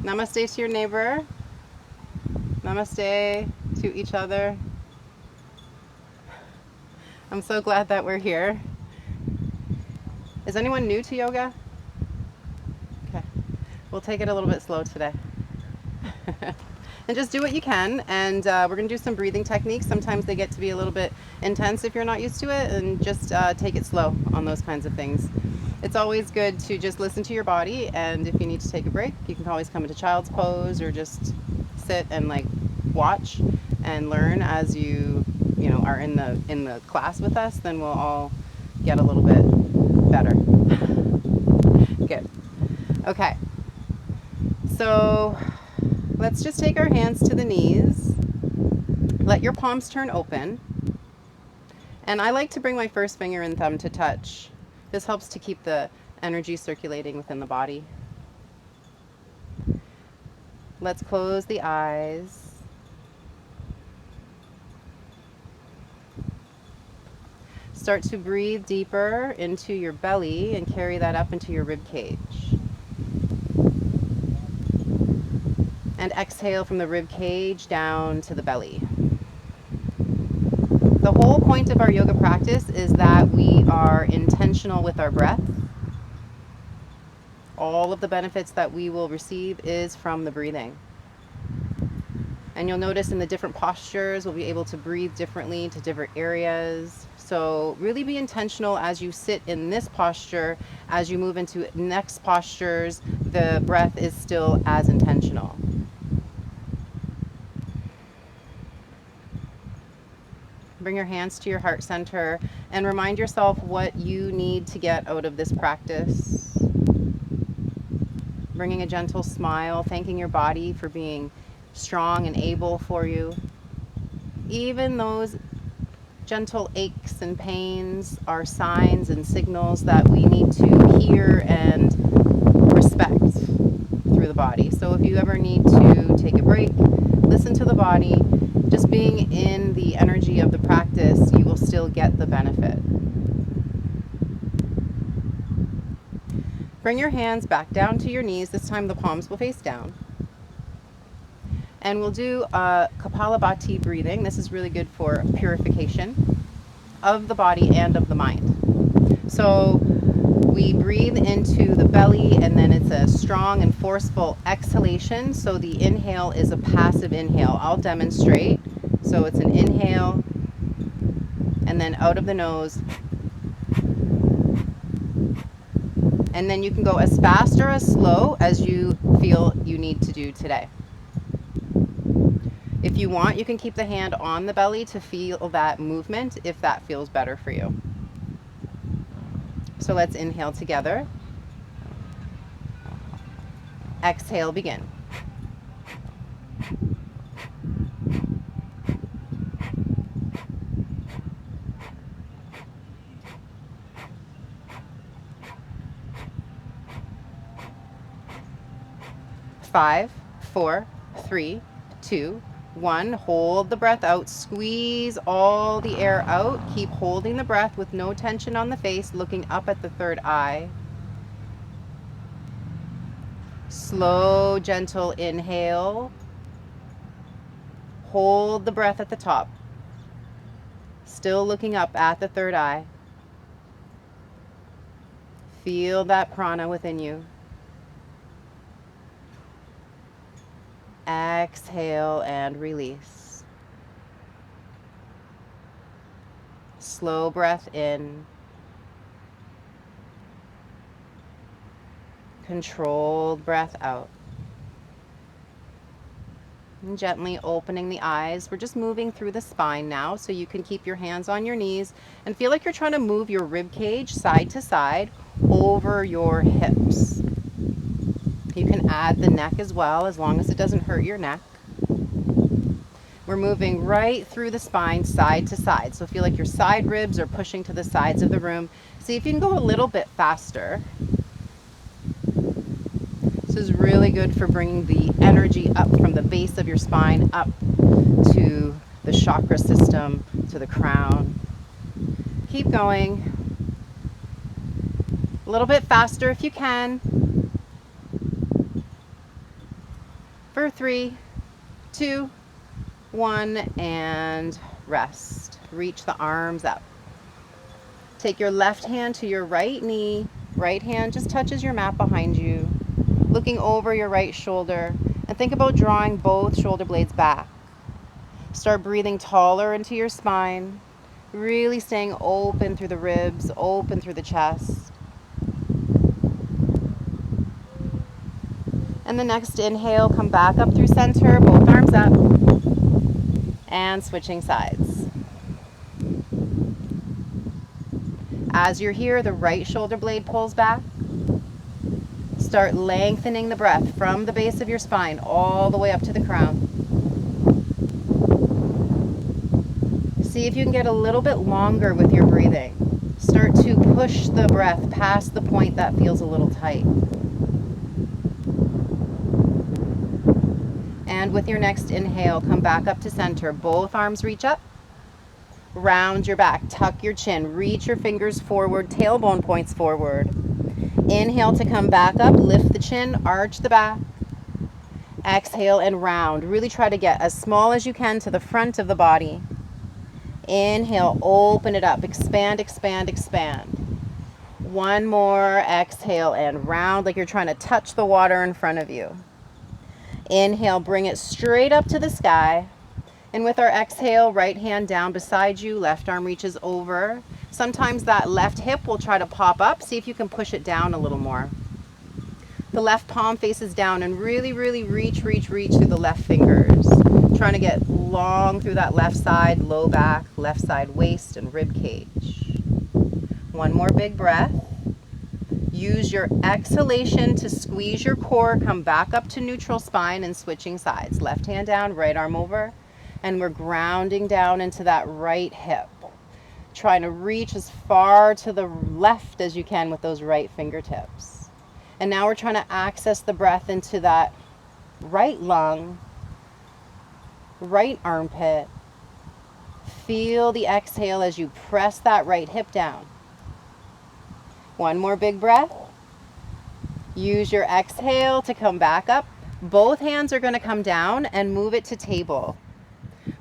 Namaste to your neighbor. Namaste to each other. I'm so glad that we're here. Is anyone new to yoga? Okay. We'll take it a little bit slow today. And just do what you can. And we're going to do some breathing techniques. Sometimes they get to be a little bit intense if you're not used to it. And just take it slow on those kinds of things. It's always good to just listen to your body. And if you need to take a break, you can always come into child's pose or just sit and like watch and learn as you are in the class with us. Then we'll all get a little bit better. Good. Okay. So let's just take our hands to the knees. Let your palms turn open. And I like to bring my first finger and thumb to touch. This helps to keep the energy circulating within the body. Let's close the eyes. Start to breathe deeper into your belly and carry that up into your rib cage. And exhale from the rib cage down to the belly. The whole point of our yoga practice is that we are intentional with our breath. All of the benefits that we will receive is from the breathing. And you'll notice in the different postures, we'll be able to breathe differently to different areas. So really be intentional as you sit in this posture. As you move into next postures, the breath is still as intentional. Bring your hands to your heart center and remind yourself what you need to get out of this practice. Bringing a gentle smile, thanking your body for being strong and able for you. Even those gentle aches and pains are signs and signals that we need to hear and respect through the body. So if you ever need to take a break, listen to the body. Just being in the energy of the practice, you will still get the benefit. Bring your hands back down to your knees. This time the palms will face down. And we'll do a Kapalabhati breathing. This is really good for purification of the body and of the mind. So we breathe into the belly, and then it's a strong and forceful exhalation. So the inhale is a passive inhale. I'll demonstrate. So it's an inhale, and then out of the nose. And then you can go as fast or as slow as you feel you need to do today. If you want, you can keep the hand on the belly to feel that movement if that feels better for you. So let's inhale together. Exhale, begin. Five, four, three, two, one. Hold the breath out. Squeeze all the air out. Keep holding the breath with no tension on the face, looking up at the third eye. Slow, gentle inhale. Hold the breath at the top. Still looking up at the third eye. Feel that prana within you. Exhale and release. Slow breath in. Controlled breath out. And gently opening the eyes. We're just moving through the spine now, so you can keep your hands on your knees and feel like you're trying to move your rib cage side to side over your hips. You can add the neck as well, as long as it doesn't hurt your neck. We're moving right through the spine side to side. So feel like your side ribs are pushing to the sides of the room. See if you can go a little bit faster. This is really good for bringing the energy up from the base of your spine up to the chakra system, to the crown. Keep going. A little bit faster if you can. for 3, 2, 1, and rest. Reach the arms up. Take your left hand to your right knee. Right hand just touches your mat behind you, looking over your right shoulder, and think about drawing both shoulder blades back. Start breathing taller into your spine, really staying open through the ribs, open through the chest. And the next inhale, come back up through center, both arms up, and switching sides. As you're here, the right shoulder blade pulls back. Start lengthening the breath from the base of your spine all the way up to the crown. See if you can get a little bit longer with your breathing. Start to push the breath past the point that feels a little tight. And with your next inhale, come back up to center. Both arms reach up. Round your back, tuck your chin, reach your fingers forward, tailbone points forward. Inhale to come back up, lift the chin, arch the back. Exhale and round. Really try to get as small as you can to the front of the body. Inhale, open it up, expand, expand, expand. One more, exhale and round like you're trying to touch the water in front of you. Inhale, bring it straight up to the sky. And with our exhale, right hand down beside you, left arm reaches over. Sometimes that left hip will try to pop up. See if you can push it down a little more. The left palm faces down and really, really reach through the left fingers. Trying to get long through that left side, low back, left side waist and rib cage. One more big breath. Use your exhalation to squeeze your core. Come back up to neutral spine and switching sides. Left hand down, right arm over. And we're grounding down into that right hip. Trying to reach as far to the left as you can with those right fingertips. And now we're trying to access the breath into that right lung, right armpit. Feel the exhale as you press that right hip down. One more big breath. Use your exhale to come back up. Both hands are going to come down and move it to table.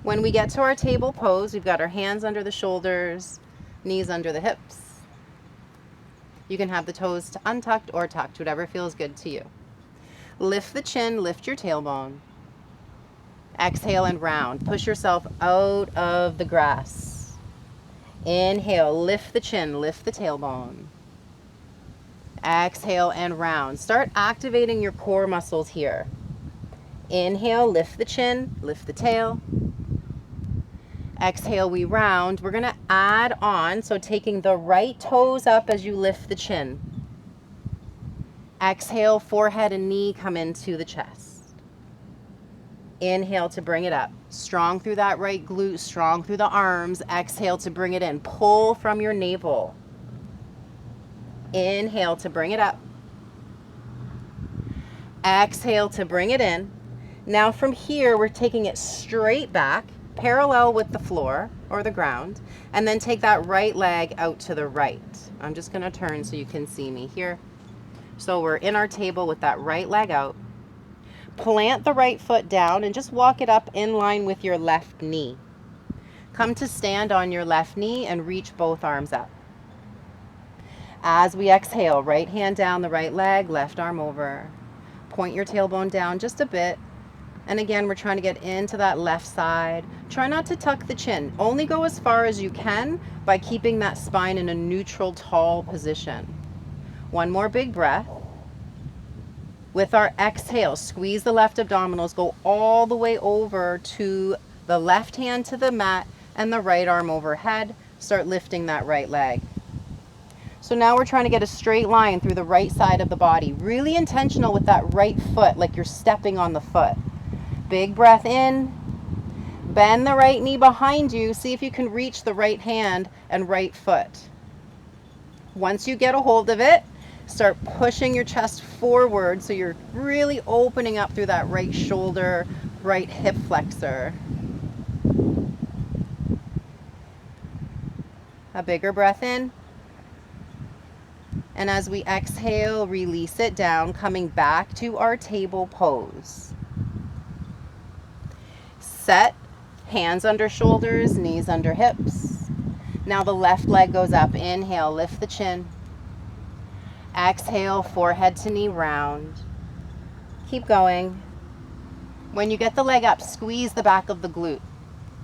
When we get to our table pose, we've got our hands under the shoulders, knees under the hips. You can have the toes untucked or tucked, whatever feels good to you. Lift the chin, lift your tailbone. Exhale and round. Push yourself out of the grass. Inhale, lift the chin, lift the tailbone. Exhale and round. Start activating your core muscles here. Inhale, lift the chin, lift the tail. Exhale, we round. We're going to add on, so taking the right toes up as you lift the chin. Exhale, forehead and knee come into the chest. Inhale to bring it up. Strong through that right glute, strong through the arms. Exhale to bring it in. Pull from your navel. Inhale to bring it up. Exhale to bring it in. Now from here, we're taking it straight back, parallel with the floor or the ground, and then take that right leg out to the right. I'm just going to turn so you can see me here. So we're in our table with that right leg out. Plant the right foot down and just walk it up in line with your left knee. Come to stand on your left knee and reach both arms up. As we exhale, right hand down the right leg, left arm over. Point your tailbone down just a bit. And again, we're trying to get into that left side. Try not to tuck the chin. Only go as far as you can by keeping that spine in a neutral, tall position. One more big breath. With our exhale, squeeze the left abdominals, go all the way over to the left hand to the mat and the right arm overhead. Start lifting that right leg. So now we're trying to get a straight line through the right side of the body. Really intentional with that right foot, like you're stepping on the foot. Big breath in. Bend the right knee behind you. See if you can reach the right hand and right foot. Once you get a hold of it, start pushing your chest forward so you're really opening up through that right shoulder, right hip flexor. A bigger breath in. And as we exhale, release it down, coming back to our table pose. Set, hands under shoulders, knees under hips. Now the left leg goes up. Inhale, lift the chin. Exhale, forehead to knee round. Keep going. When you get the leg up, squeeze the back of the glute.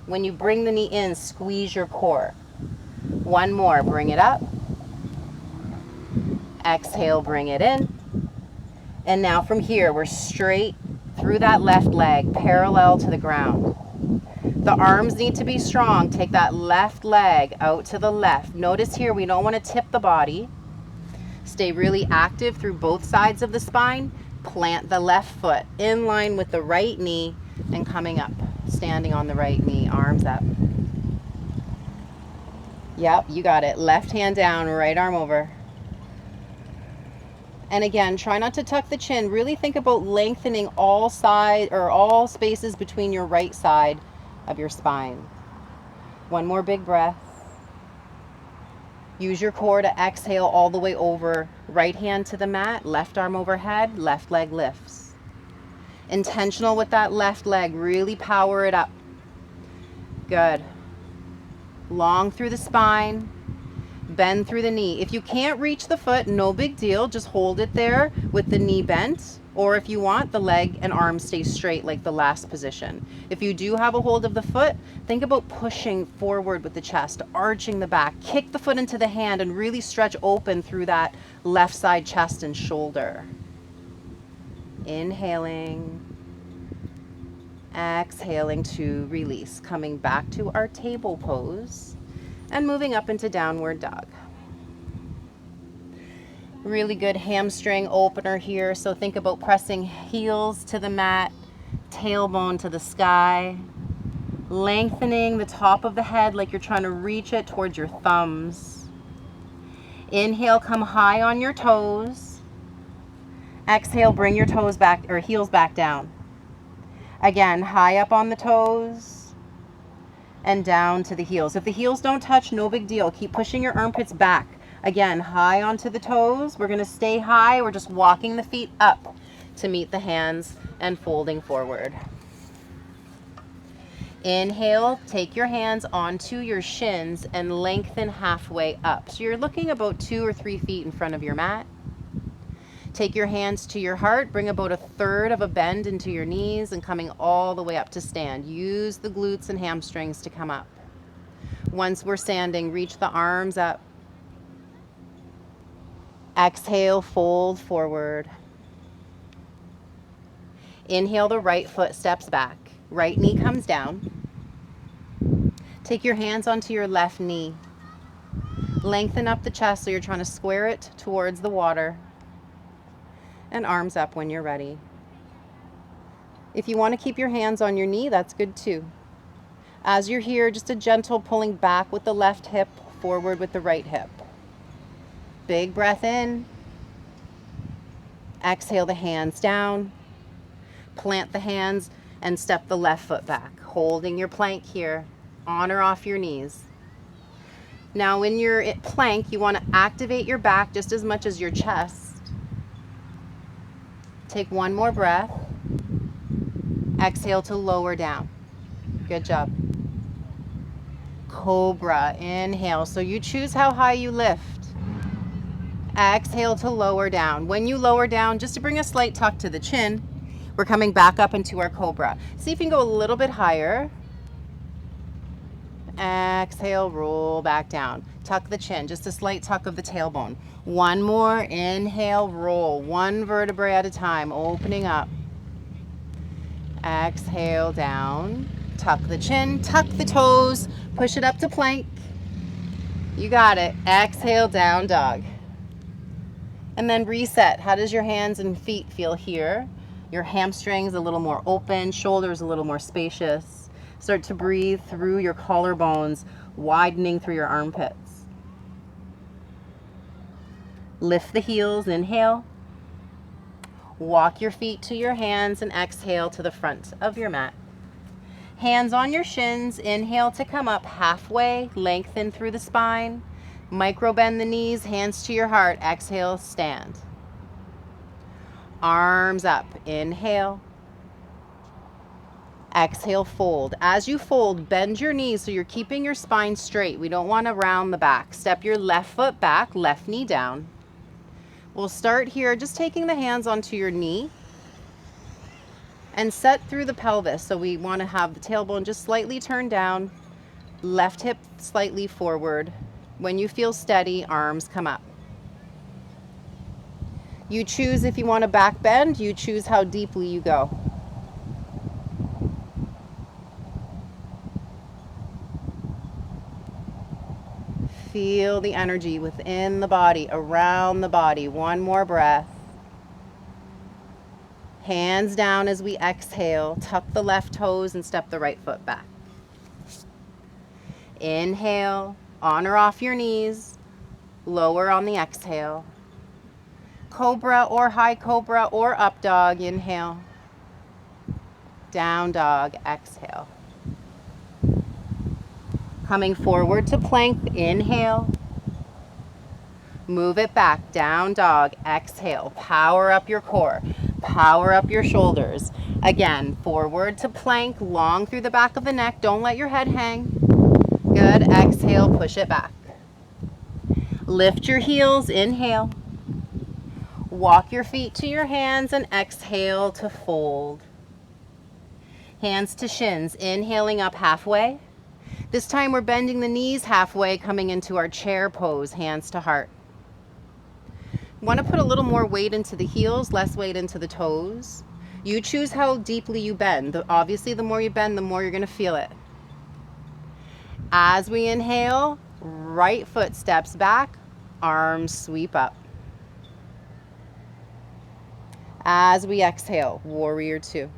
When you bring the knee in, squeeze your core. One more, bring it up. Exhale, bring it in. And now from here, we're straight through that left leg, parallel to the ground. The arms need to be strong. Take that left leg out to the left. Notice here, we don't want to tip the body. Stay really active through both sides of the spine. Plant the left foot in line with the right knee and coming up. Standing on the right knee, arms up. Yep, you got it. Left hand down, right arm over. And again, try not to tuck the chin. Really think about lengthening all spaces between your right side of your spine. One more big breath. Use your core to exhale all the way over. Right hand to the mat, left arm overhead, left leg lifts. Intentional with that left leg. Really power it up. Good. Long through the spine. Bend through the knee. If you can't reach the foot, no big deal. Just hold it there with the knee bent. Or if you want, the leg and arm stay straight like the last position. If you do have a hold of the foot, think about pushing forward with the chest, arching the back. Kick the foot into the hand and really stretch open through that left side chest and shoulder. Inhaling. Exhaling to release. Coming back to our table pose. And moving up into downward dog. Really good hamstring opener here. So think about pressing heels to the mat, tailbone to the sky, lengthening the top of the head like you're trying to reach it towards your thumbs. Inhale, come high on your toes. Exhale, bring your toes back or heels back down. Again, high up on the toes. And down to the heels. If the heels don't touch, no big deal. Keep pushing your armpits back. Again, high onto the toes. We're going to stay high. We're just walking the feet up to meet the hands and folding forward. Inhale, take your hands onto your shins and lengthen halfway up. So you're looking about 2 or 3 feet in front of your mat. Take your hands to your heart, bring about 1/3 of a bend into your knees and coming all the way up to stand. Use the glutes and hamstrings to come up. Once we're standing, reach the arms up. Exhale, fold forward. Inhale, the right foot steps back. Right knee comes down. Take your hands onto your left knee. Lengthen up the chest so you're trying to square it towards the water. And arms up when you're ready. If you want to keep your hands on your knee, that's good too. As you're here, just a gentle pulling back with the left hip, forward with the right hip. Big breath in. Exhale the hands down. Plant the hands and step the left foot back, holding your plank here, on or off your knees. Now when you're at plank, you want to activate your back just as much as your chest. Take one more breath. Exhale to lower down. Good job. Cobra, inhale. So you choose how high you lift. Exhale to lower down. When you lower down, just to bring a slight tuck to the chin, we're coming back up into our cobra. See if you can go a little bit higher. Exhale, roll back down. Tuck the chin, just a slight tuck of the tailbone. One more, inhale, roll. One vertebrae at a time, opening up. Exhale, down. Tuck the chin, tuck the toes, push it up to plank. You got it. Exhale, down dog. And then reset. How does your hands and feet feel here? Your hamstrings a little more open, shoulders a little more spacious. Start to breathe through your collarbones, widening through your armpits. Lift the heels, inhale. Walk your feet to your hands and exhale to the front of your mat. Hands on your shins, inhale to come up halfway, lengthen through the spine. Micro bend the knees, hands to your heart, exhale, stand. Arms up, inhale. Exhale, fold. As you fold, bend your knees so you're keeping your spine straight. We don't want to round the back. Step your left foot back, left knee down. We'll start here just taking the hands onto your knee and set through the pelvis. So we want to have the tailbone just slightly turned down, left hip slightly forward. When you feel steady, arms come up. You choose if you want to back bend, you choose how deeply you go. Feel the energy within the body, around the body. One more breath. Hands down as we exhale. Tuck the left toes and step the right foot back. Inhale, on or off your knees. Lower on the exhale. Cobra or high cobra or up dog, inhale. Down dog, exhale. Coming forward to plank, inhale. Move it back, down dog, exhale. Power up your core, power up your shoulders. Again, forward to plank, long through the back of the neck. Don't let your head hang. Good, exhale, push it back. Lift your heels, inhale. Walk your feet to your hands and exhale to fold. Hands to shins, inhaling up halfway. This time we're bending the knees halfway, coming into our chair pose, hands to heart. Want to put a little more weight into the heels, less weight into the toes. You choose how deeply you bend. Obviously, the more you bend, the more you're going to feel it. As we inhale, right foot steps back, arms sweep up. As we exhale, warrior two.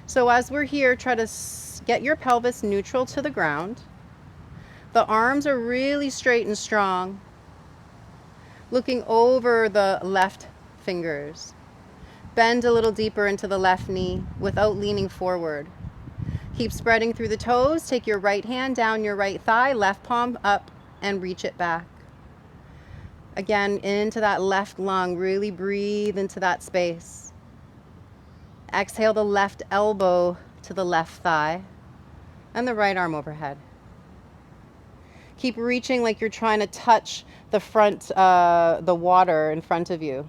So as we're here, try to get your pelvis neutral to the ground. The arms are really straight and strong. Looking over the left fingers. Bend a little deeper into the left knee without leaning forward. Keep spreading through the toes. Take your right hand down your right thigh, left palm up, and reach it back. Again, into that left lung. Really breathe into that space. Exhale the left elbow to the left thigh and the right arm overhead. Keep reaching like you're trying to touch the front, the water in front of you.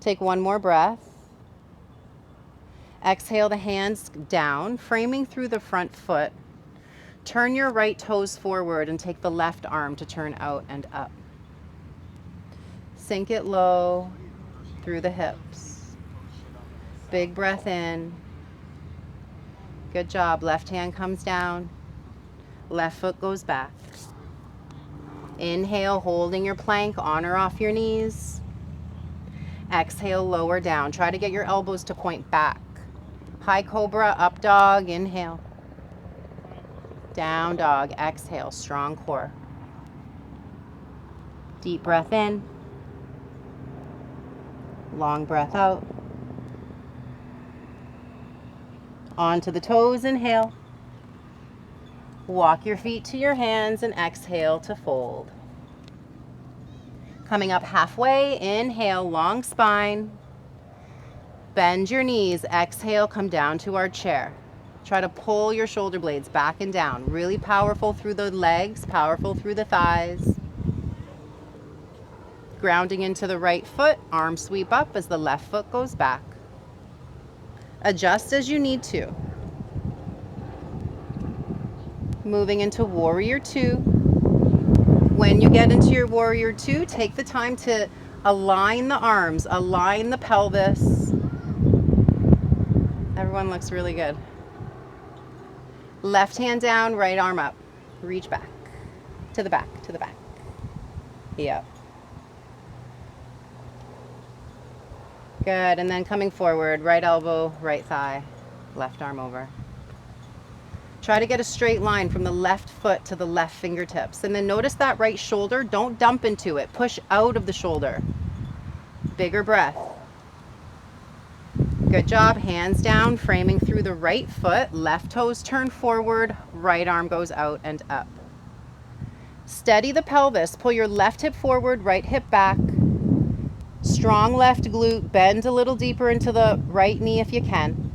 Take one more breath. Exhale the hands down, framing through the front foot. Turn your right toes forward and take the left arm to turn out and up. Sink it low through the hips. Big breath in. Good job. Left hand comes down. Left foot goes back. Inhale, holding your plank on or off your knees. Exhale, lower down. Try to get your elbows to point back. High cobra, up dog, inhale. Down dog, exhale, strong core. Deep breath in. Long breath out. Onto the toes, inhale. Walk your feet to your hands and exhale to fold. Coming up halfway, inhale, long spine. Bend your knees, exhale, come down to our chair. Try to pull your shoulder blades back and down. Really powerful through the legs, powerful through the thighs. Grounding into the right foot, arm sweep up as the left foot goes back. Adjust as you need to. Moving into warrior two. When you get into your warrior two, take the time to align the arms, align the pelvis. Everyone looks really good. Left hand down, right arm up. Reach back, to the back, to the back. Yep. Good, and then coming forward, right elbow, right thigh, left arm over. Try to get a straight line from the left foot to the left fingertips. And then notice that right shoulder, don't dump into it. Push out of the shoulder. Bigger breath. Good job, hands down, framing through the right foot, left toes turn forward, right arm goes out and up. Steady the pelvis, pull your left hip forward, right hip back. Strong left glute, bend a little deeper into the right knee if you can.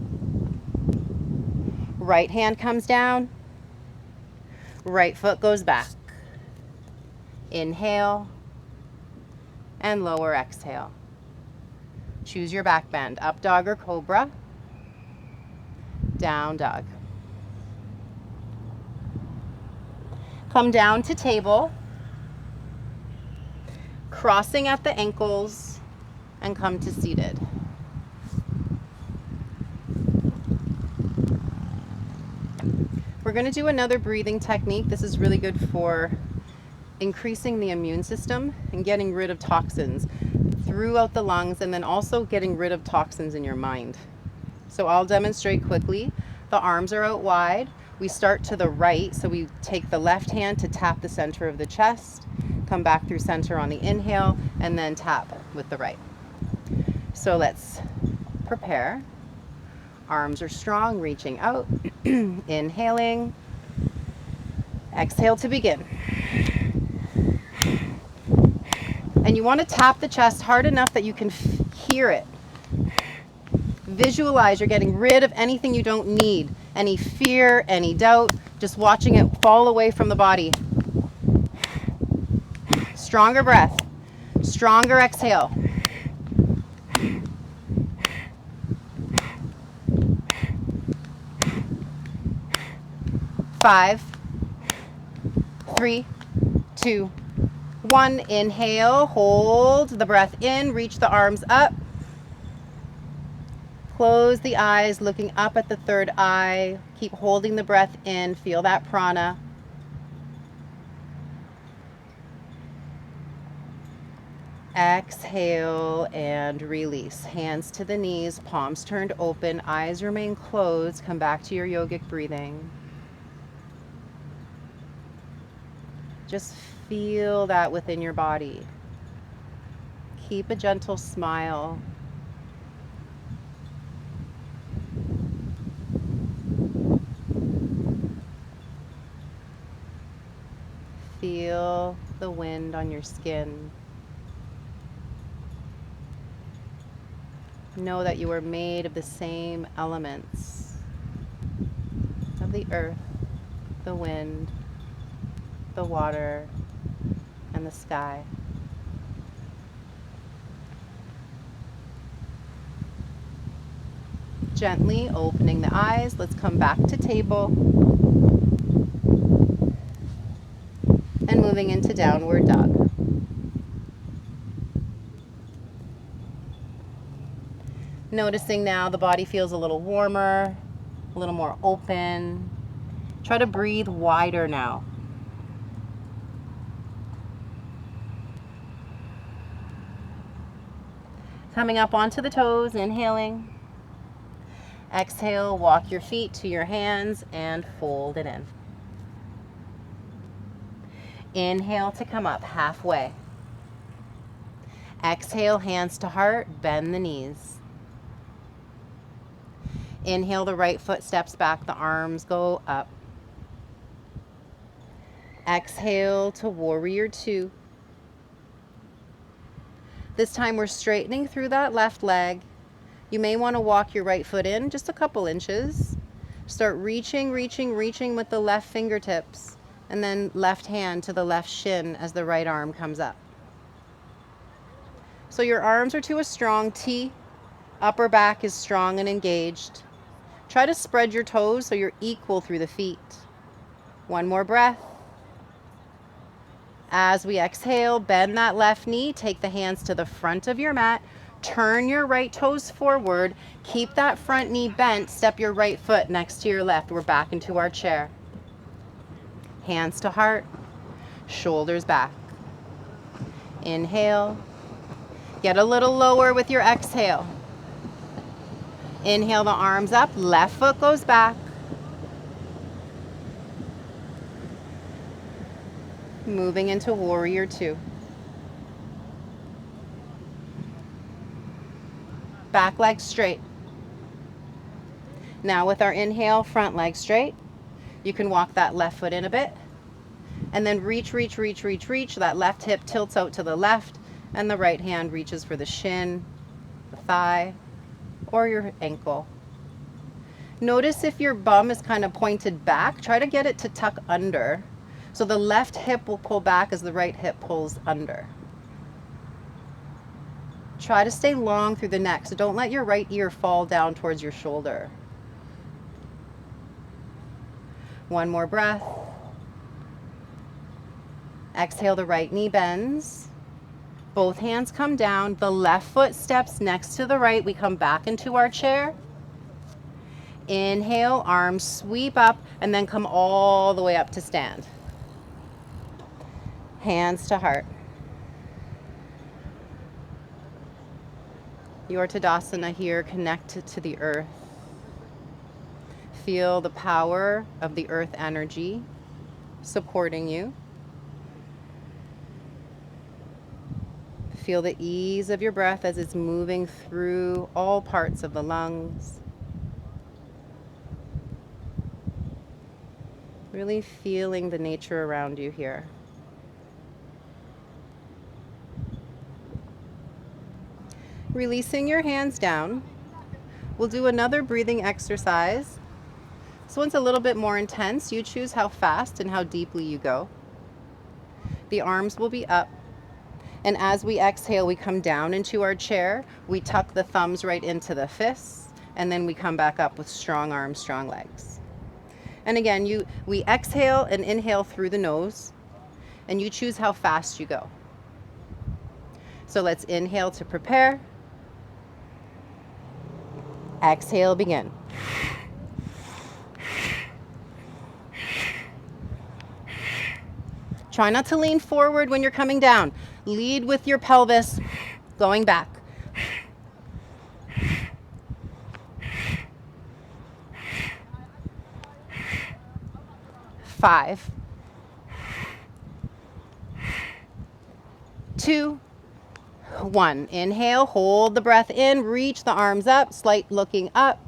Right hand comes down, right foot goes back. Inhale and lower exhale. Choose your back bend, up dog or cobra, down dog. Come down to table, crossing at the ankles, and come to seated. We're going to do another breathing technique. This is really good for increasing the immune system and getting rid of toxins throughout the lungs, and then also getting rid of toxins in your mind. So I'll demonstrate quickly. The arms are out wide. We start to the right, so we take the left hand to tap the center of the chest, come back through center on the inhale, and then tap with the right. So let's prepare. Arms are strong, reaching out, inhaling, exhale to begin. And you want to tap the chest hard enough that you can hear it. Visualize you're getting rid of anything you don't need, any fear, any doubt, just watching it fall away from the body. Stronger breath, stronger exhale. 5, 3, 2, 1. Inhale, hold the breath in, reach the arms up. Close the eyes, looking up at the third eye. Keep holding the breath in, feel that prana. Exhale and release. Hands to the knees, palms turned open, eyes remain closed. Come back to your yogic breathing. Just feel that within your body. Keep a gentle smile. Feel the wind on your skin. Know that you are made of the same elements of the earth, the wind, the water, and the sky. Gently opening the eyes, let's come back to table and moving into downward dog. Noticing now the body feels a little warmer, a little more open. Try to breathe wider now. Coming up onto the toes, inhaling. Exhale, walk your feet to your hands and fold it in. Inhale to come up halfway. Exhale, hands to heart, bend the knees. Inhale, the right foot steps back, the arms go up. Exhale to warrior two. This time we're straightening through that left leg. You may want to walk your right foot in just a couple inches. Start reaching with the left fingertips, and then left hand to the left shin as the right arm comes up. So your arms are to a strong T. Upper back is strong and engaged. Try to spread your toes so you're equal through the feet. One more breath. As we exhale, bend that left knee, take the hands to the front of your mat, turn your right toes forward, keep that front knee bent, step your right foot next to your left. We're back into our chair. Hands to heart, shoulders back. Inhale, get a little lower with your exhale. Inhale the arms up, left foot goes back. Moving into warrior two. Back leg straight. Now with our inhale, front leg straight. You can walk that left foot in a bit. And then reach. That left hip tilts out to the left And the right hand reaches for the shin, the thigh, or your ankle. Notice if your bum is kind of pointed back, try to get it to tuck under. So the left hip will pull back as the right hip pulls under. Try to stay long through the neck, so don't let your right ear fall down towards your shoulder. One more breath. Exhale, the right knee bends. Both hands come down. The left foot steps next to the right. We come back into our chair. Inhale, arms sweep up, and then come all the way up to stand. Hands to heart. Your Tadasana here connected to the earth. Feel the power of the earth energy supporting you. Feel the ease of your breath as it's moving through all parts of the lungs. Really feeling the nature around you here. Releasing your hands down, we'll do another breathing exercise. This one's a little bit more intense. You choose how fast and how deeply you go. The arms will be up. And as we exhale, we come down into our chair. We tuck the thumbs right into the fists, and then we come back up with strong arms, strong legs. And again, we exhale and inhale through the nose, and you choose how fast you go. So let's inhale to prepare. Exhale, begin. Try not to lean forward when you're coming down. Lead with your pelvis going back. 5, 2, 1. Inhale, hold the breath in, reach the arms up, slight looking up.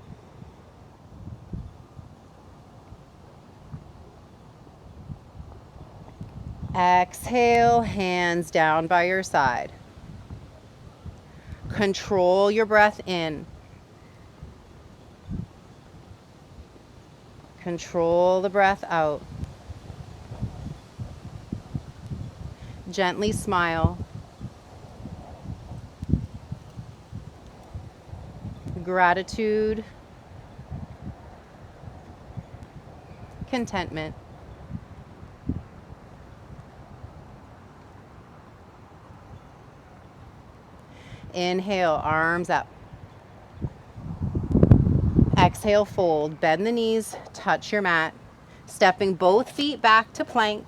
Exhale, hands down by your side. Control your breath in. Control the breath out. Gently smile. Gratitude. Contentment. Inhale, arms up. Exhale, fold. Bend the knees, touch your mat. Stepping both feet back to plank.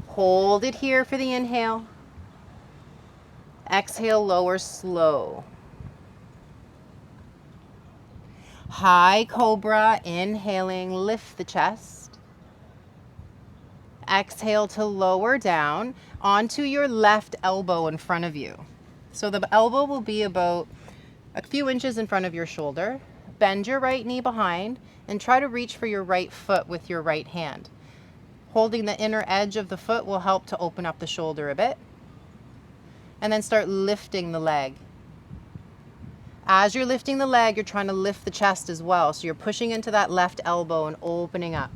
Hold it here for the inhale. Exhale, lower slow. High cobra, inhaling, lift the chest. Exhale to lower down onto your left elbow in front of you. So the elbow will be about a few inches in front of your shoulder. Bend your right knee behind and try to reach for your right foot with your right hand. Holding the inner edge of the foot will help to open up the shoulder a bit. And then start lifting the leg. As you're lifting the leg, you're trying to lift the chest as well. So you're pushing into that left elbow and opening up.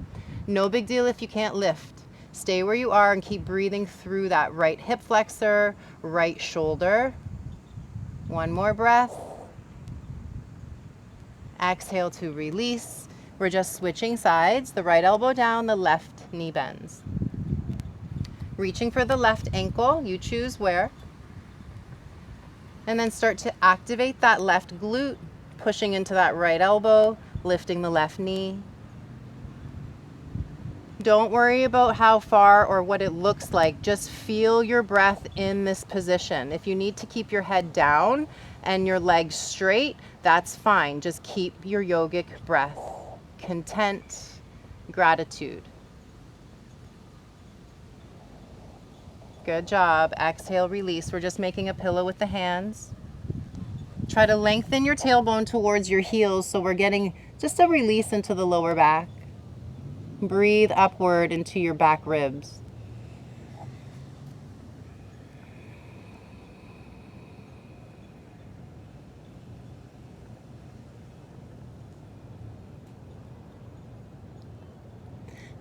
No big deal if you can't lift. Stay where you are and keep breathing through that right hip flexor, right shoulder. One more breath. Exhale to release. We're just switching sides. The right elbow down, the left knee bends. Reaching for the left ankle, you choose where. And then start to activate that left glute, pushing into that right elbow, lifting the left knee. Don't worry about how far or what it looks like. Just feel your breath in this position. If you need to keep your head down and your legs straight, that's fine. Just keep your yogic breath. Content, gratitude. Good job. Exhale, release. We're just making a pillow with the hands. Try to lengthen your tailbone towards your heels so we're getting just a release into the lower back. Breathe upward into your back ribs.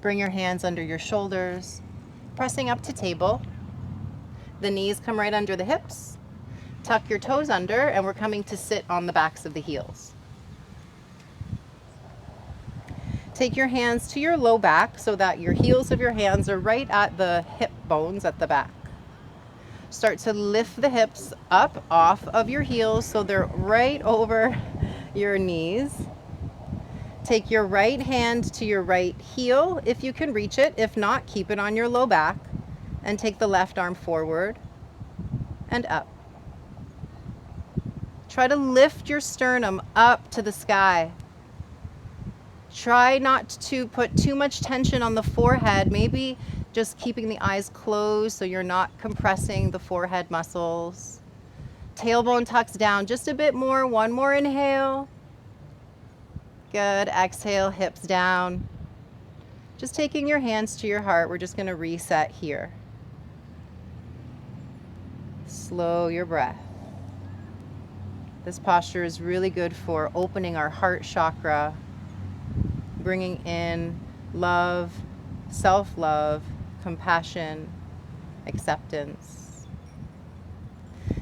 Bring your hands under your shoulders, pressing up to table. The knees come right under the hips. Tuck your toes under, and we're coming to sit on the backs of the heels. Take your hands to your low back so that your heels of your hands are right at the hip bones at the back. Start to lift the hips up off of your heels so they're right over your knees. Take your right hand to your right heel if you can reach it. If not, keep it on your low back. And take the left arm forward and up. Try to lift your sternum up to the sky. Try not to put too much tension on the forehead, maybe just keeping the eyes closed so you're not compressing the forehead muscles. Tailbone tucks down just a bit more. One more inhale. Good. Exhale, hips down. Just taking your hands to your heart. We're just going to reset here. Slow your breath. This posture is really good for opening our heart chakra, bringing in love, self-love, compassion, acceptance.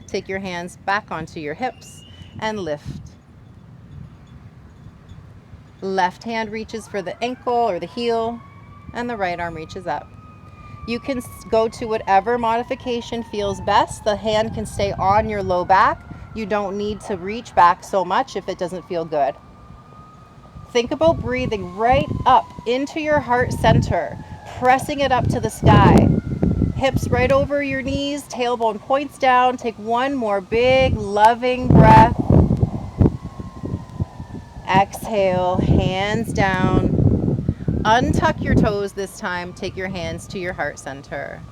Take your hands back onto your hips and lift. Left hand reaches for the ankle or the heel, and the right arm reaches up. You can go to whatever modification feels best. The hand can stay on your low back. You don't need to reach back so much if it doesn't feel good. Think about breathing right up into your heart center, pressing it up to the sky. Hips right over your knees, tailbone points down. Take one more big, loving breath. Exhale, hands down. Untuck your toes this time. Take your hands to your heart center.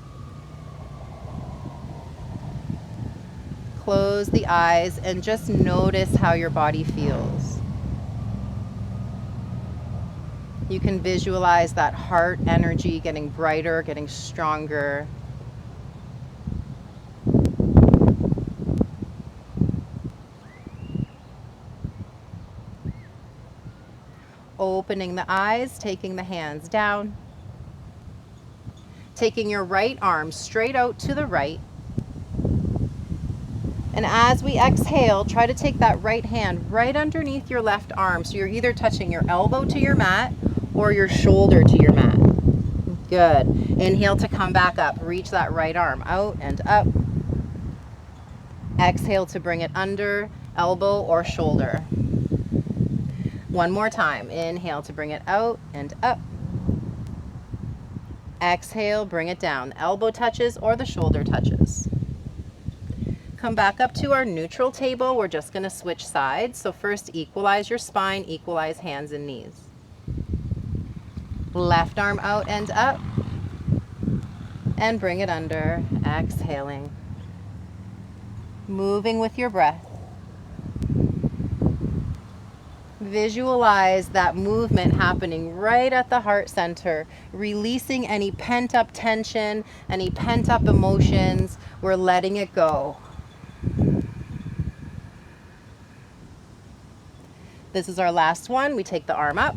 Close the eyes and just notice how your body feels. You can visualize that heart energy getting brighter, getting stronger. Opening the eyes, taking the hands down. Taking your right arm straight out to the right. And as we exhale, try to take that right hand right underneath your left arm. So you're either touching your elbow to your mat or your shoulder to your mat. Good. Inhale to come back up. Reach that right arm out and up. Exhale to bring it under elbow or shoulder. One more time. Inhale to bring it out and up. Exhale, bring it down. Elbow touches or the shoulder touches. Come back up to our neutral table. We're just going to switch sides. So first, equalize your spine, equalize hands and knees. Left arm out and up. And bring it under. Exhaling. Moving with your breath. Visualize that movement happening right at the heart center, releasing any pent-up tension, any pent-up emotions. We're letting it go. This is our last one. We take the arm up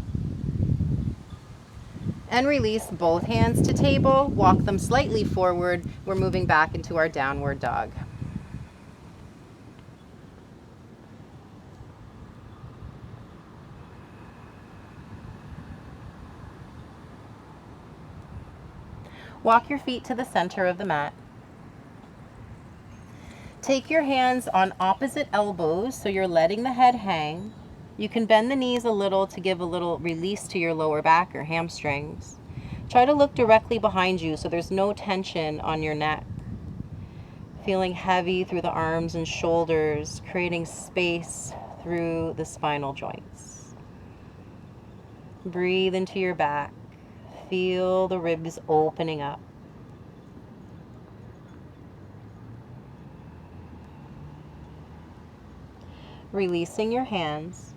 and release both hands to table. Walk them slightly forward. We're moving back into our downward dog. Walk your feet to the center of the mat. Take your hands on opposite elbows so you're letting the head hang. You can bend the knees a little to give a little release to your lower back or hamstrings. Try to look directly behind you so there's no tension on your neck. Feeling heavy through the arms and shoulders, creating space through the spinal joints. Breathe into your back. Feel the ribs opening up. Releasing your hands.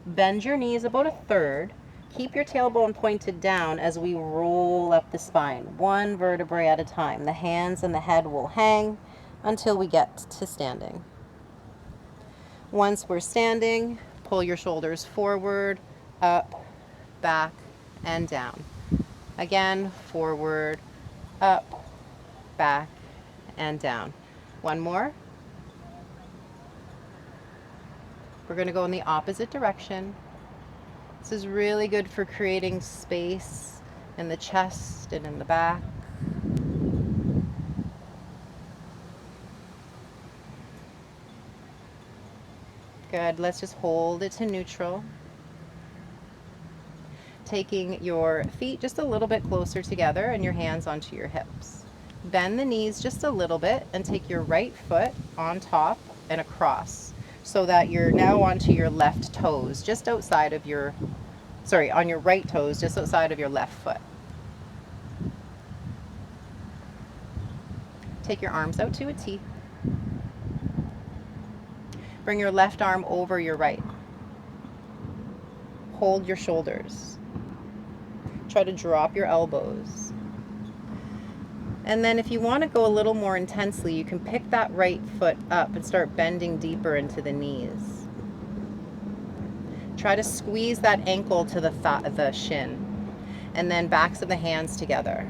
Bend your knees about a third. Keep your tailbone pointed down as we roll up the spine, one vertebrae at a time. The hands and the head will hang until we get to standing. Once we're standing, pull your shoulders forward, up, back, and down. Again, forward, up, back, and down. One more. We're going to go in the opposite direction. This is really good for creating space in the chest and in the back. Good. Let's just hold it to neutral. Taking your feet just a little bit closer together and your hands onto your hips. Bend the knees just a little bit and take your right foot on top and across so that you're now onto your left toes, just outside of your, sorry, on your right toes, just outside of your left foot. Take your arms out to a T. Bring your left arm over your right. Hold your shoulders. Try to drop your elbows. And then if you want to go a little more intensely, you can pick that right foot up and start bending deeper into the knees. Try to squeeze that ankle to the shin, and then backs of the hands together.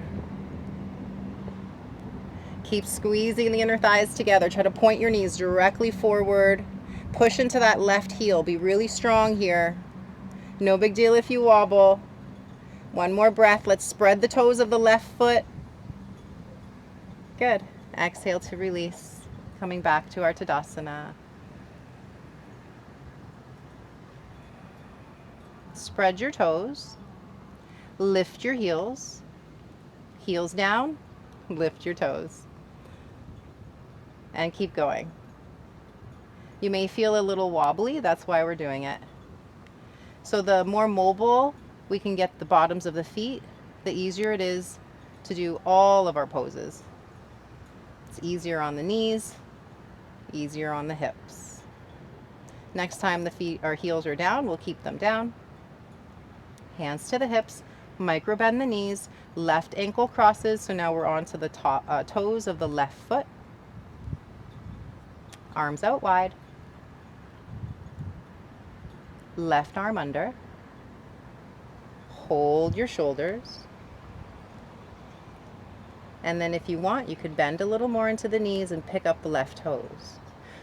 Keep squeezing the inner thighs together. Try to point your knees directly forward. Push into that left heel. Be really strong here. No big deal if you wobble. One more breath. Let's spread the toes of the left foot. Good. Exhale to release. Coming back to our Tadasana. Spread your toes. Lift your heels. Heels down. Lift your toes. And keep going. You may feel a little wobbly. That's why we're doing it. So the more mobile we can get the bottoms of the feet, the easier it is to do all of our poses. It's easier on the knees, easier on the hips. Next time the feet or heels are down, we'll keep them down. Hands to the hips, micro bend the knees, left ankle crosses. So now we're onto the toes of the left foot. Arms out wide. Left arm under. Hold your shoulders. And then if you want, you could bend a little more into the knees and pick up the left toes.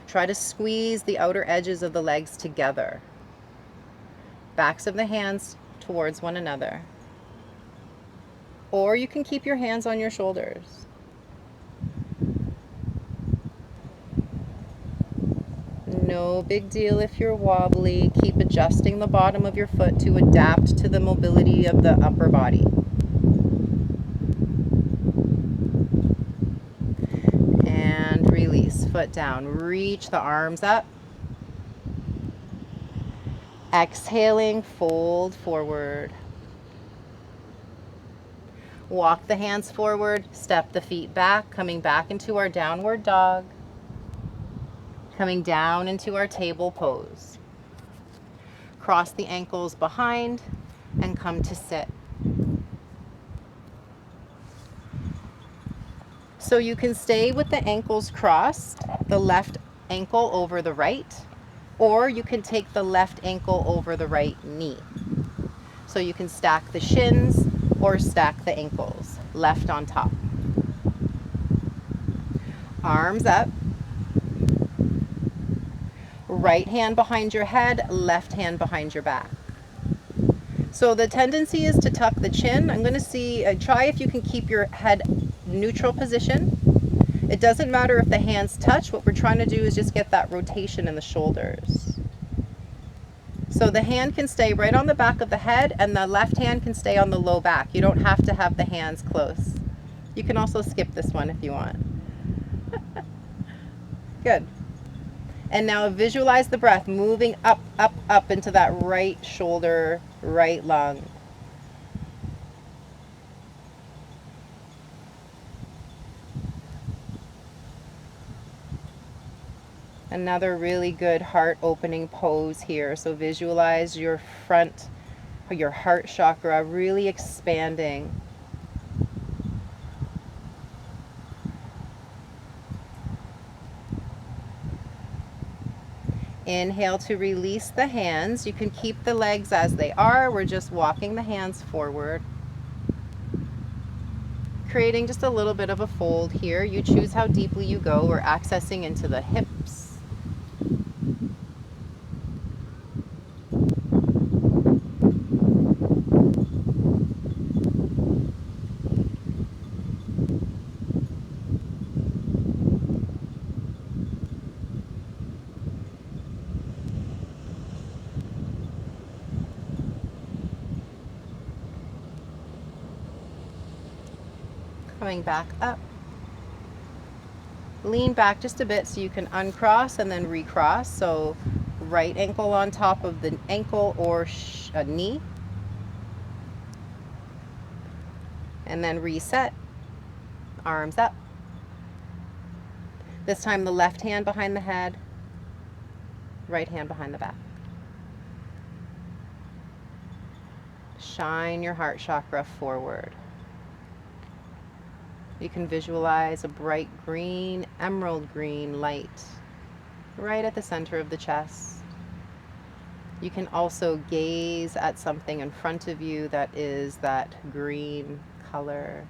Try to squeeze the outer edges of the legs together. Backs of the hands towards one another. Or you can keep your hands on your shoulders. No big deal if you're wobbly. Keep adjusting the bottom of your foot to adapt to the mobility of the upper body. And release, foot down. Reach the arms up. Exhaling, fold forward. Walk the hands forward, step the feet back, coming back into our downward dog. Coming down into our table pose. Cross the ankles behind and come to sit. So you can stay with the ankles crossed, the left ankle over the right, or you can take the left ankle over the right knee. So you can stack the shins or stack the ankles, left on top. Arms up. Right hand behind your head, left hand behind your back. So the tendency is to tuck the chin. I'm going to try if you can keep your head neutral position. It doesn't matter if the hands touch. What we're trying to do is just get that rotation in the shoulders. So the hand can stay right on the back of the head and the left hand can stay on the low back. You don't have to have the hands close. You can also skip this one if you want. Good. And now visualize the breath moving up, up, up into that right shoulder, right lung. Another really good heart opening pose here. So visualize your front, or your heart chakra really expanding. Inhale to release the hands. You can keep the legs as they are. We're just walking the hands forward. creating just a little bit of a fold here. You choose how deeply you go. We're accessing into the hips. Coming back up. Lean back just a bit so you can uncross and then recross. So right ankle on top of the ankle or knee. And then reset. Arms up. This time the left hand behind the head, right hand behind the back. Shine your heart chakra forward. You can visualize a bright green, emerald green light right at the center of the chest. You can also gaze at something in front of you that is that green color.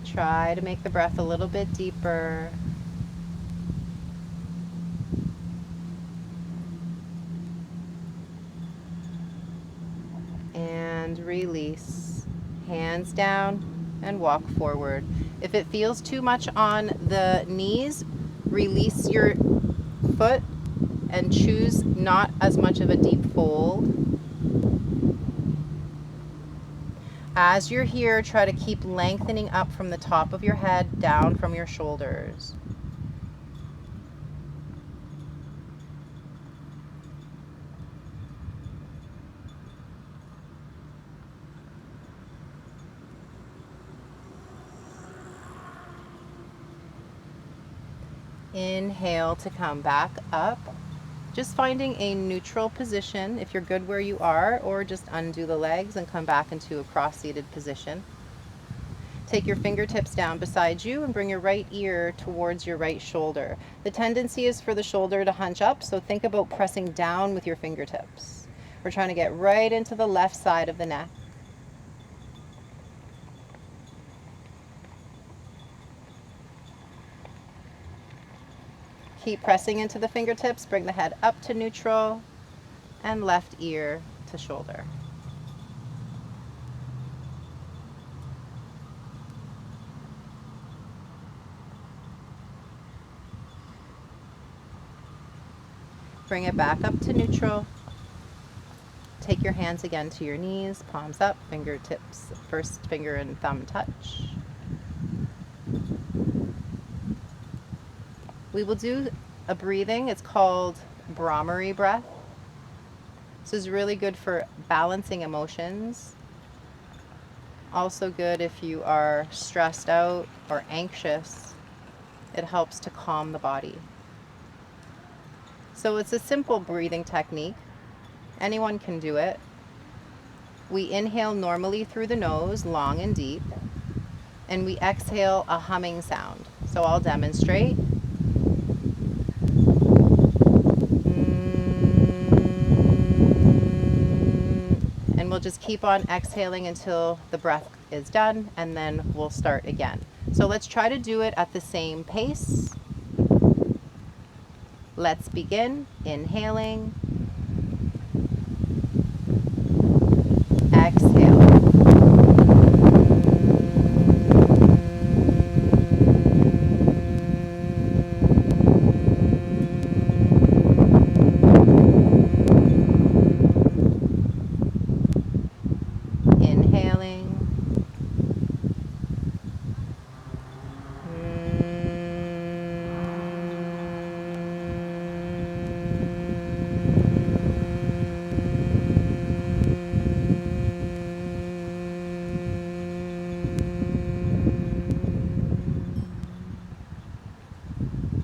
Try to make the breath a little bit deeper. And release. Hands down and walk forward. If it feels too much on the knees, release your foot and choose not as much of a deep fold. As you're here, try to keep lengthening up from the top of your head, down from your shoulders. Inhale to come back up. Just finding a neutral position if you're good where you are, or just undo the legs and come back into a cross-seated position. Take your fingertips down beside you and bring your right ear towards your right shoulder. The tendency is for the shoulder to hunch up, so think about pressing down with your fingertips. We're trying to get right into the left side of the neck. Keep pressing into the fingertips, bring the head up to neutral and left ear to shoulder. Bring it back up to neutral. Take your hands again to your knees, palms up, fingertips, first finger and thumb touch. We will do a breathing. It's called Brahmari breath. This is really good for balancing emotions. Also good if you are stressed out or anxious. It helps to calm the body. So it's a simple breathing technique. Anyone can do it. We inhale normally through the nose, long and deep, and we exhale a humming sound. So I'll demonstrate. And we'll just keep on exhaling until the breath is done, and then we'll start again. So let's try to do it at the same pace. Let's begin. Inhaling. Exhale. Inhaling.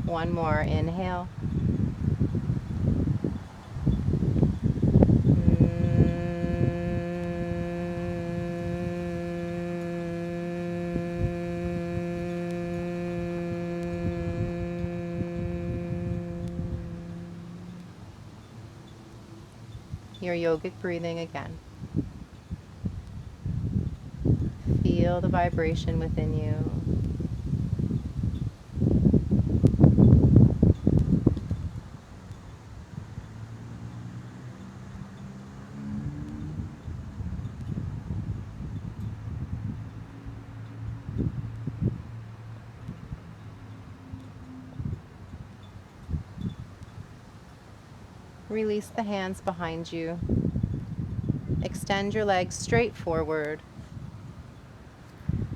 One more. Inhale. your yogic breathing again. Feel the vibration within you. Release the hands behind you. Extend your legs straight forward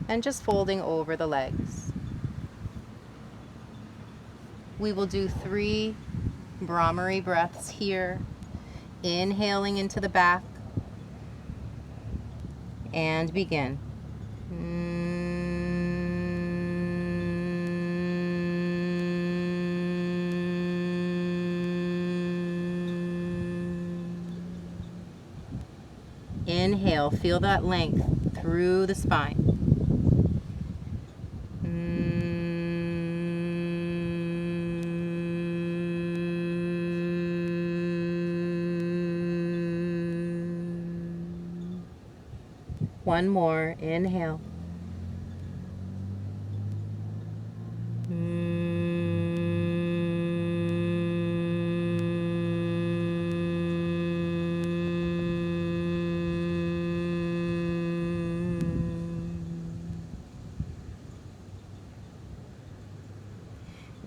and just folding over the legs. We will do 3 Brahmari breaths here, inhaling into the back, and begin. Inhale, feel that length through the spine. One more, inhale.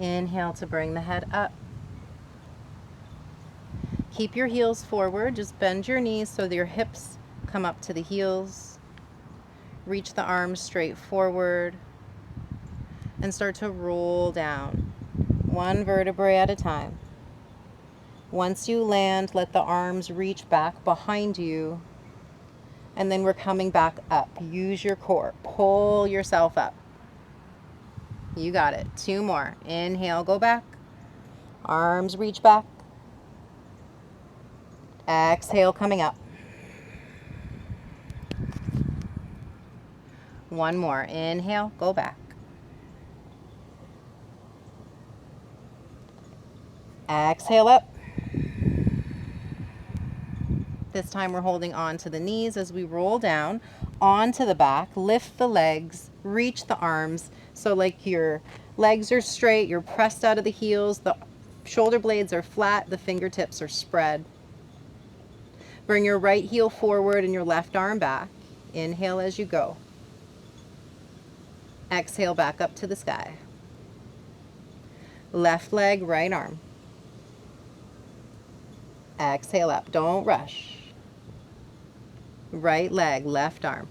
Inhale to bring the head up. Keep your heels forward, just bend your knees so that your hips come up to the heels. Reach the arms straight forward and start to roll down, 1 vertebrae at a time. Once you land, let the arms reach back behind you, and then we're coming back up. Use your core, pull yourself up. You got it. 2 more. Inhale, go back. Arms reach back. Exhale, coming up. 1 more. Inhale, go back. Exhale up. This time we're holding on to the knees as we roll down onto the back. Lift the legs, reach the arms. So like your legs are straight, you're pressed out of the heels, the shoulder blades are flat, the fingertips are spread. Bring your right heel forward and your left arm back. Inhale as you go. Exhale back up to the sky. Left leg, right arm. Exhale up, don't rush. Right leg, left arm.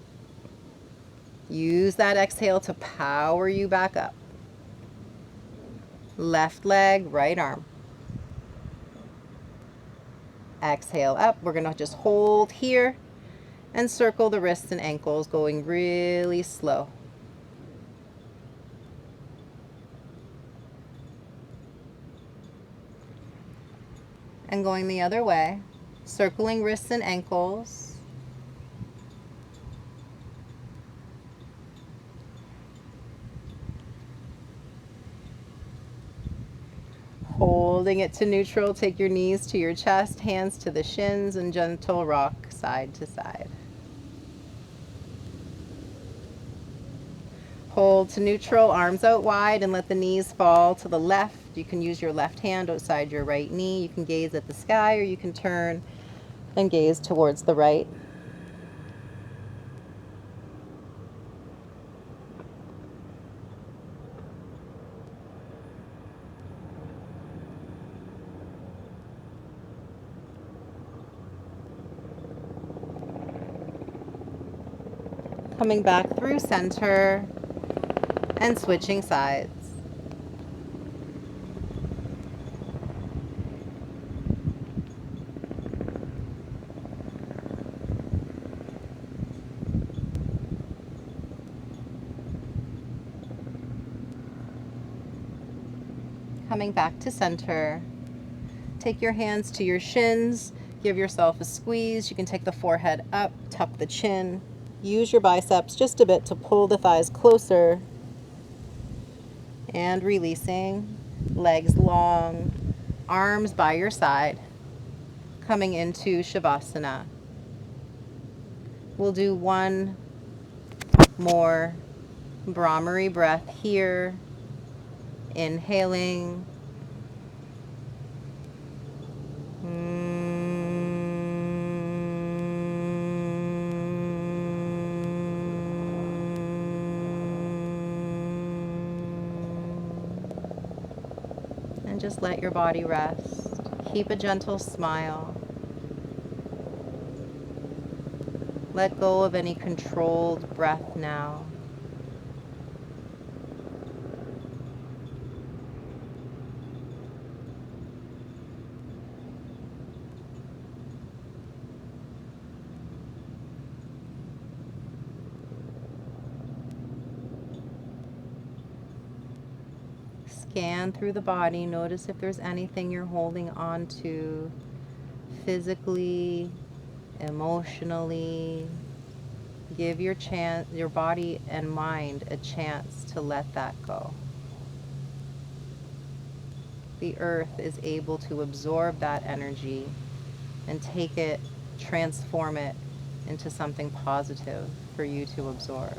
Use that exhale to power you back up. Left leg, right arm. Exhale up. We're going to just hold here and circle the wrists and ankles, going really slow. And going the other way, circling wrists and ankles. Holding it to neutral, take your knees to your chest, hands to the shins, and gentle rock side to side. Hold to neutral, arms out wide, and let the knees fall to the left. You can use your left hand outside your right knee. You can gaze at the sky, or you can turn and gaze towards the right. Coming back through center and switching sides. Coming back to center. Take your hands to your shins. Give yourself a squeeze. You can take the forehead up, tuck the chin. Use your biceps just a bit to pull the thighs closer. And releasing. Legs long. Arms by your side. coming into Shavasana. We'll do one more Brahmari breath here, inhaling. And just let your body rest. Keep a gentle smile. Let go of any controlled breath now. Scan through the body. Notice if there's anything you're holding on to physically, emotionally. Give your body and mind a chance to let that go. The earth is able to absorb that energy and take it, transform it into something positive for you to absorb.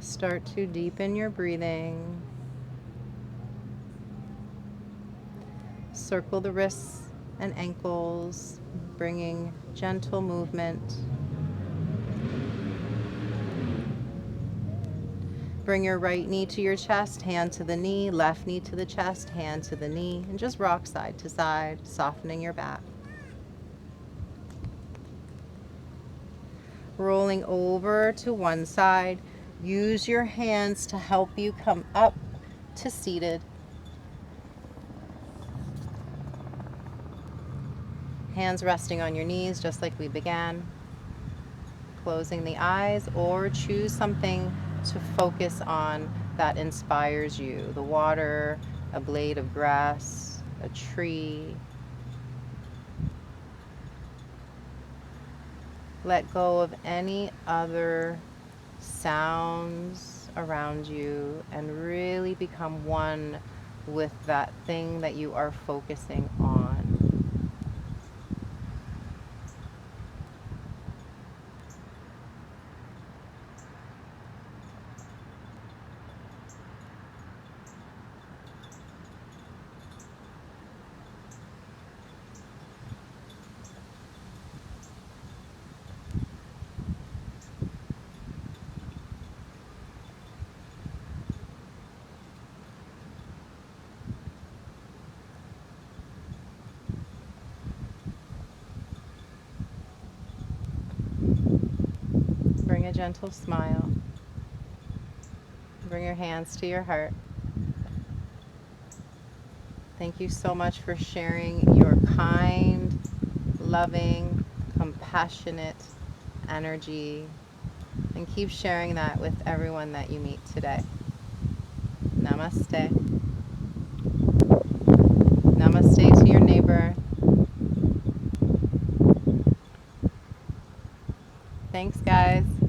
Start to deepen your breathing. Circle the wrists and ankles, bringing gentle movement. Bring your right knee to your chest, hand to the knee, left knee to the chest, hand to the knee, and just rock side to side, softening your back. Rolling over to one side. Use your hands to help you come up to seated. Hands resting on your knees just like we began. Closing the eyes, or choose something to focus on that inspires you. The water, a blade of grass, a tree. Let go of any other sounds around you and really become one with that thing that you are focusing on. Bring a gentle smile. Bring your hands to your heart. Thank you so much for sharing your kind, loving, compassionate energy And keep sharing that with everyone that you meet today. Namaste. Namaste to your neighbor. Thanks, guys.